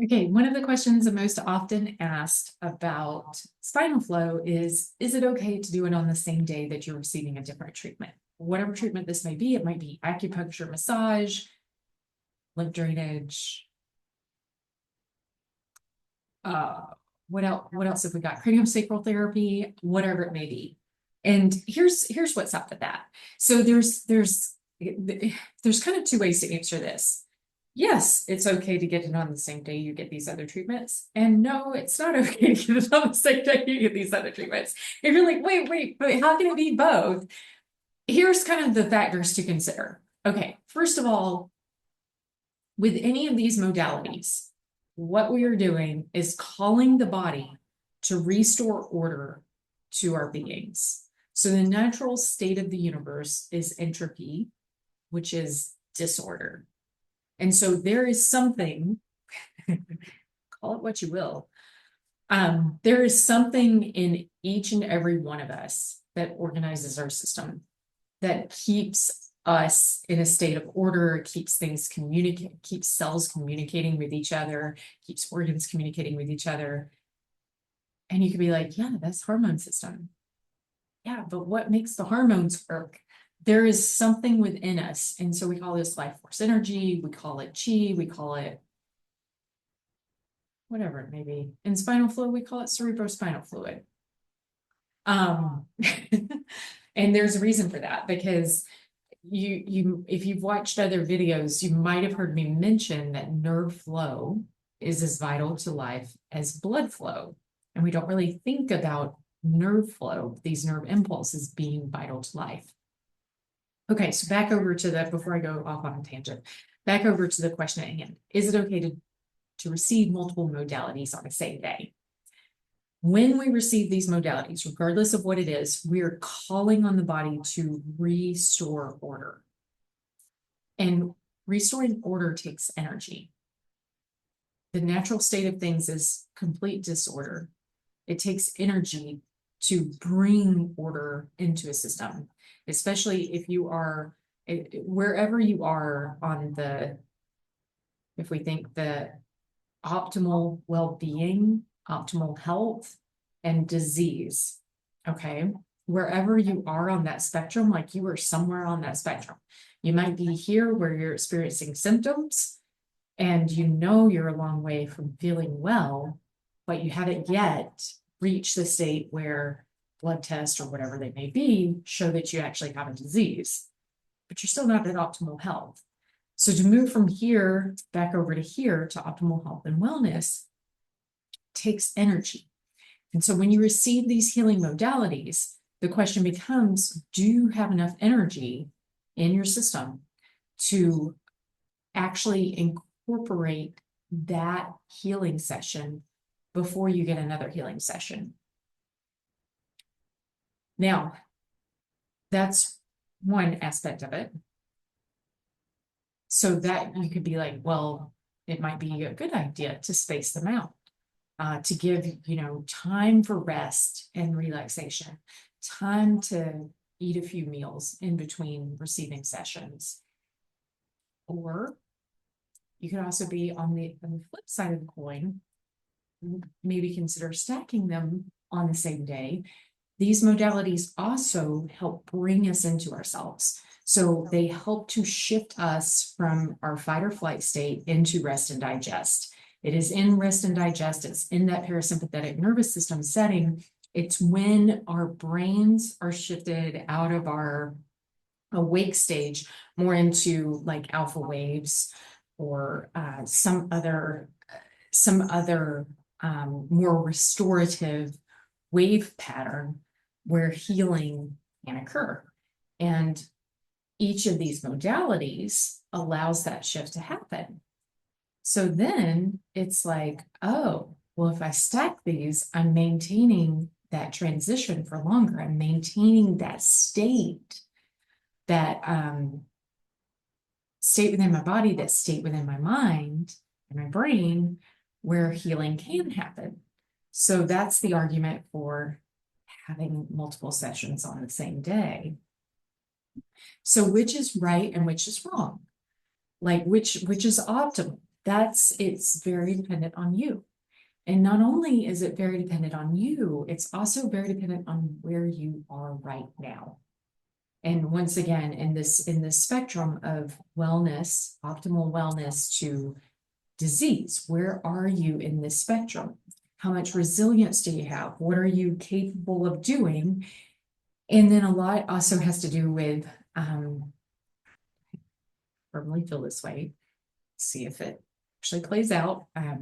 Okay, one of the questions I'm most often asked about spinal flow is it okay to do it on the same day that you're receiving a different treatment? Whatever treatment this may be, it might be acupuncture, massage, lymph drainage. Uh, what else have we got? Craniosacral therapy, whatever it may be. And here's what's up with that. So there's kind of two ways to answer this. Yes, it's okay to get it on the same day you get these other treatments. And no, it's not okay to get it on the same day you get these other treatments. If you're like, wait, how can it be both? Here's kind of the factors to consider. Okay, first of all, with any of these modalities, what we are doing is calling the body to restore order to our beings. So the natural state of the universe is entropy, which is disorder. And so there is something, call it what you will, there is something in each and every one of us that organizes our system, that keeps us in a state of order, keeps things communicate, keeps cells communicating with each other, keeps organs communicating with each other. And you could be like, yeah, that's hormone system. Yeah, but what makes the hormones work? There is something within us. And so we call this life force energy, we call it chi, we call it whatever it may be. In spinal flow, we call it cerebrospinal fluid. And there's a reason for that, because if you've watched other videos, you might have heard me mention that nerve flow is as vital to life as blood flow. And we don't really think about nerve flow, these nerve impulses being vital to life. Okay, so back over to that before I go off on a tangent. Back over to the question at hand. Is it okay to receive multiple modalities on the same day? When we receive these modalities, regardless of what it is, we are calling on the body to restore order. And restoring order takes energy. The natural state of things is complete disorder. It takes energy to bring order into a system, especially if you are, wherever you are on the, if we think the optimal well-being, optimal health, and disease. Okay. Wherever you are on that spectrum, like you are somewhere on that spectrum. You might be here where you're experiencing symptoms and you know you're a long way from feeling well, but you haven't yet reached the state where blood tests or whatever they may be show that you actually have a disease, but you're still not at optimal health. So to move from here back over to here to optimal health and wellness takes energy. And so when you receive these healing modalities, the question becomes, do you have enough energy in your system to actually incorporate that healing session before you get another healing session? Now, that's one aspect of it. So that you could be like, well, it might be a good idea to space them out, to give, time for rest and relaxation, time to eat a few meals in between receiving sessions. Or you could also be on the flip side of the coin, maybe consider stacking them on the same day. These modalities also help bring us into ourselves. So they help to shift us from our fight or flight state into rest and digest. It is in rest and digest, it's in that parasympathetic nervous system setting. It's when our brains are shifted out of our awake stage more into like alpha waves or some other more restorative wave pattern where healing can occur. And each of these modalities allows that shift to happen. So then it's like, oh, well, if I stack these, I'm maintaining that transition for longer. I'm maintaining that state within my body, that state within my mind and my brain where healing can happen. So that's the argument for having multiple sessions on the same day. So which is right and which is wrong? Like which is optimal? it's very dependent on you. And not only is it very dependent on you, it's also very dependent on where you are right now. And once again, in this spectrum of wellness, optimal wellness to disease, where are you in this spectrum? How much resilience do you have? What are you capable of doing? And then a lot also has to do with, firmly feel this way, see if it actually plays out. I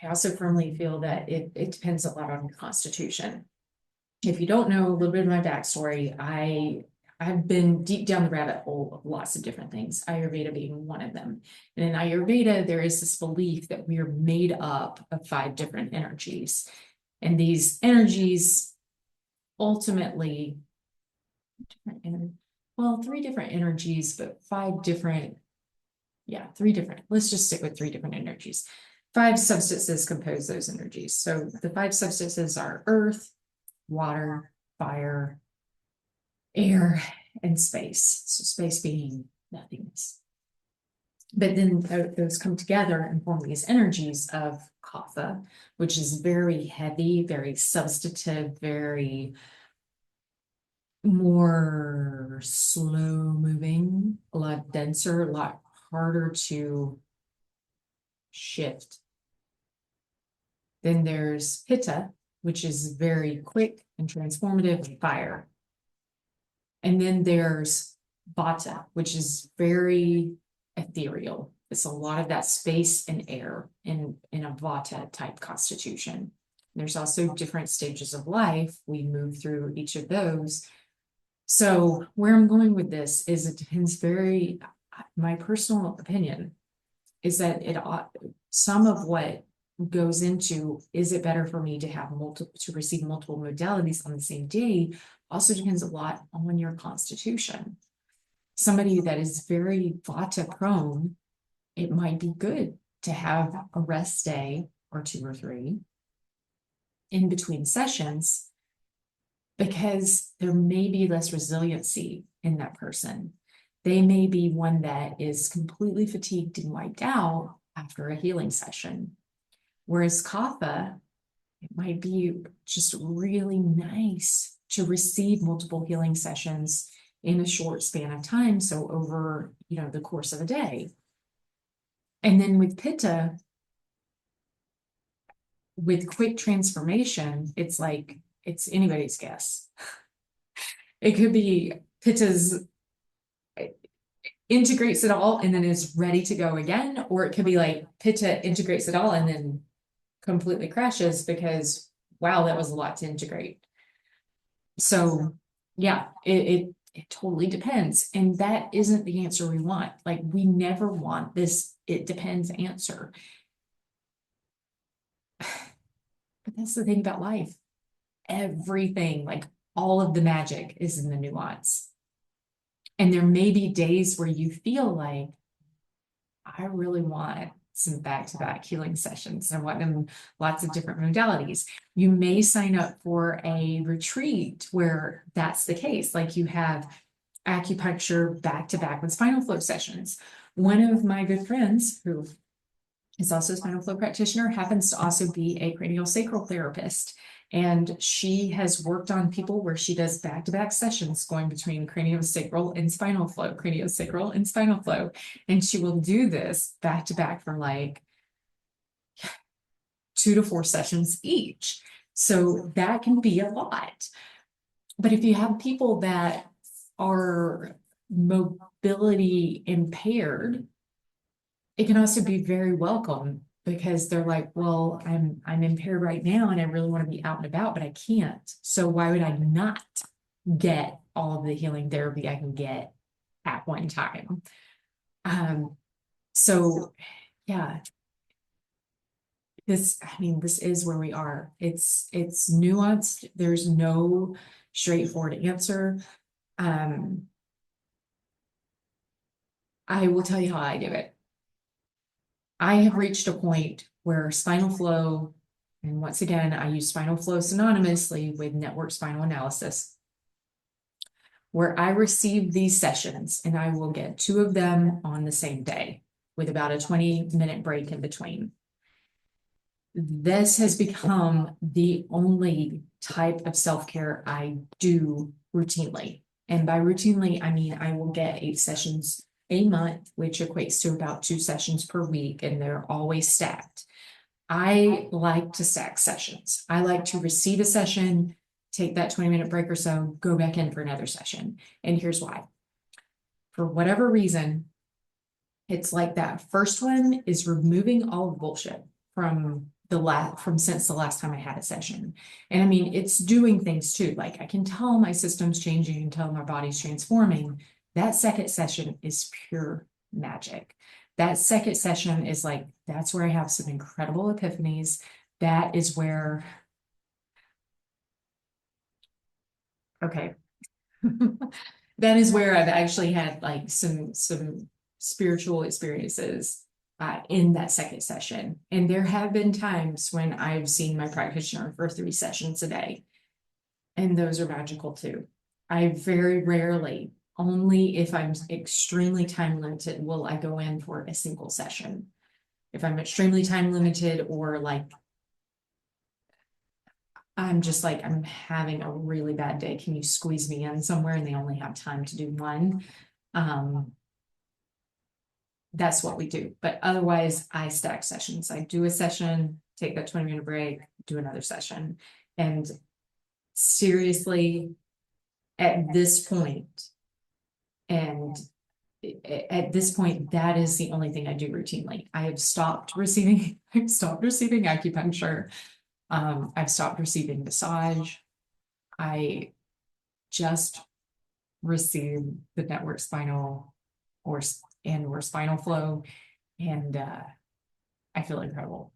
also firmly feel that it depends a lot on your constitution. If you don't know a little bit of my backstory, I've been deep down the rabbit hole of lots of different things, Ayurveda being one of them. And in Ayurveda, there is this belief that we are made up of 5 different energies. And these energies ultimately, 3 different energies, but 5 different, 3 different, let's just stick with 3 different energies. 5 substances compose those energies. So the 5 substances are earth, water, fire, air, and space. So space being nothingness. But then those come together and form these energies of kapha, which is very heavy, very substantive, very more slow moving, a lot denser, a lot harder to shift. Then there's pitta, which is very quick and transformative, and fire. And then there's vata, which is very ethereal. It's a lot of that space and air in a vata type constitution. There's also different stages of life. We move through each of those. So where I'm going with this is it depends very, my personal opinion is that some of what goes into, is it better for me to have receive multiple modalities on the same day, also depends a lot on your constitution. Somebody that is very vata prone, it might be good to have a rest day or 2 or 3 in between sessions, because there may be less resiliency in that person. They may be one that is completely fatigued and wiped out after a healing session. Whereas kapha, it might be just really nice to receive multiple healing sessions in a short span of time. So over, the course of a day. And then with pitta, with quick transformation, it's like, it's anybody's guess. It could be pitta's integrates it all and then is ready to go again, or it could be like pitta integrates it all and then completely crashes because, wow, that was a lot to integrate. So yeah, it totally depends. And that isn't the answer we want. Like, we never want this it depends answer. But that's the thing about life. Everything, like all of the magic is in the nuance. And there may be days where you feel like, I really want some back-to-back healing sessions. I want them lots of different modalities. You may sign up for a retreat where that's the case. Like, you have acupuncture back-to-back with spinal flow sessions. One of my good friends, who is also a spinal flow practitioner, happens to also be a craniosacral therapist. And she has worked on people where she does back-to-back sessions going between craniosacral and spinal flow, craniosacral and spinal flow. And she will do this back-to-back for like 2 to 4 sessions each. So that can be a lot. But if you have people that are mobility impaired, it can also be very welcome, because they're like, well, I'm impaired right now and I really want to be out and about, but I can't. So why would I not get all of the healing therapy I can get at one time? So yeah, this is where we are. It's nuanced. There's no straightforward answer. I will tell you how I do it. I have reached a point where spinal flow, and once again, I use spinal flow synonymously with network spinal analysis, where I receive these sessions and I will get 2 of them on the same day. with about a 20-minute break in between. This has become the only type of self-care I do routinely. And by routinely, I mean I will get 8 sessions a month, which equates to about 2 sessions per week, and they're always stacked. I like to stack sessions. I like to receive a session, take that 20-minute break or so, go back in for another session. And here's why. For whatever reason, it's like that first one is removing all the bullshit from since the last time I had a session. And I mean, it's doing things too. Like I can tell my system's changing and tell my body's transforming. That second session is pure magic. That second session is like, that's where I have some incredible epiphanies. That is where, okay. That is where I've actually had like some spiritual experiences in that second session. And there have been times when I've seen my practitioner for 3 sessions a day. And those are magical too. I very rarely, only if I'm extremely time limited, will I go in for a single session. If I'm extremely time limited or like I'm just like, I'm having a really bad day. Can you squeeze me in somewhere? And they only have time to do one. That's what we do. But otherwise, I stack sessions. I do a session, take that 20-minute break, do another session. And seriously, at this point, that is the only thing I do routinely. I've stopped receiving acupuncture. I've stopped receiving massage. I just received the network spinal or Spinal Flow, and I feel incredible.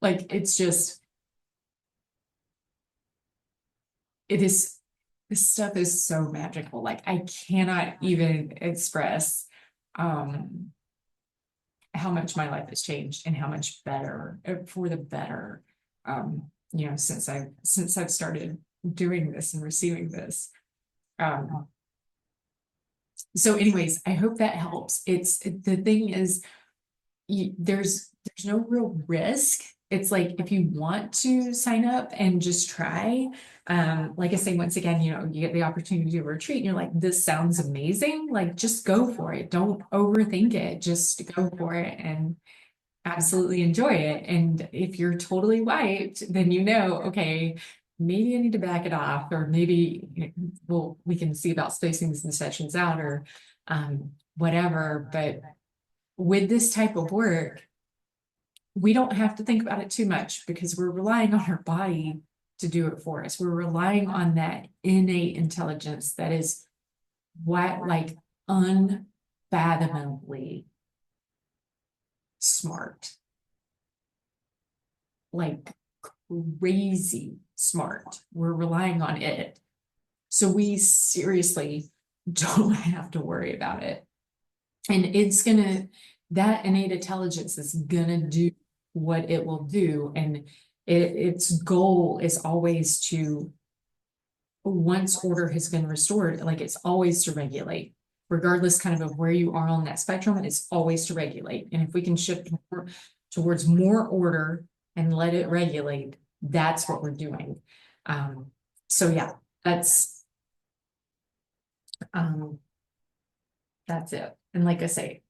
Like it's just, this stuff is so magical. Like I cannot even express how much my life has changed and how much better, for the better, since I've started doing this and receiving this. So anyways, I hope that helps. The thing is, there's no real risk. It's like, if you want to sign up and just try, like I say, once again, you get the opportunity to retreat and you're like, this sounds amazing. Like, just go for it. Don't overthink it. Just go for it and absolutely enjoy it. And if you're totally wiped, then okay, maybe I need to back it off, or maybe we can see about spacing some sessions out or whatever. But with this type of work, we don't have to think about it too much because we're relying on our body to do it for us. We're relying on that innate intelligence that is like unfathomably smart, like crazy smart. We're relying on it. So we seriously don't have to worry about it. And that innate intelligence is gonna do what it will do. And its goal is always to, once order has been restored, like it's always to regulate, regardless kind of where you are on that spectrum, it's always to regulate. And if we can shift more towards more order and let it regulate, that's what we're doing. So yeah, that's it. And like I say,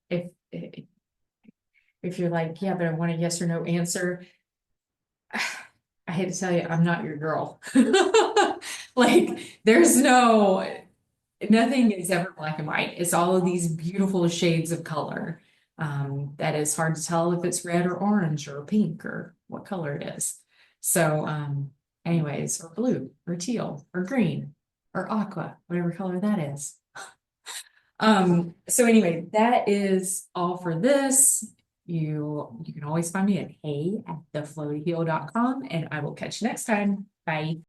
if you're like, yeah, but I want a yes or no answer, I hate to tell you, I'm not your girl. Like, nothing is ever black and white. It's all of these beautiful shades of color. That is hard to tell if it's red or orange or pink or what color it is. So, anyways, or blue or teal or green or aqua, whatever color that is. So anyway, that is all for this. You can always find me at hey@theflowtoheal.com, and I will catch you next time. Bye.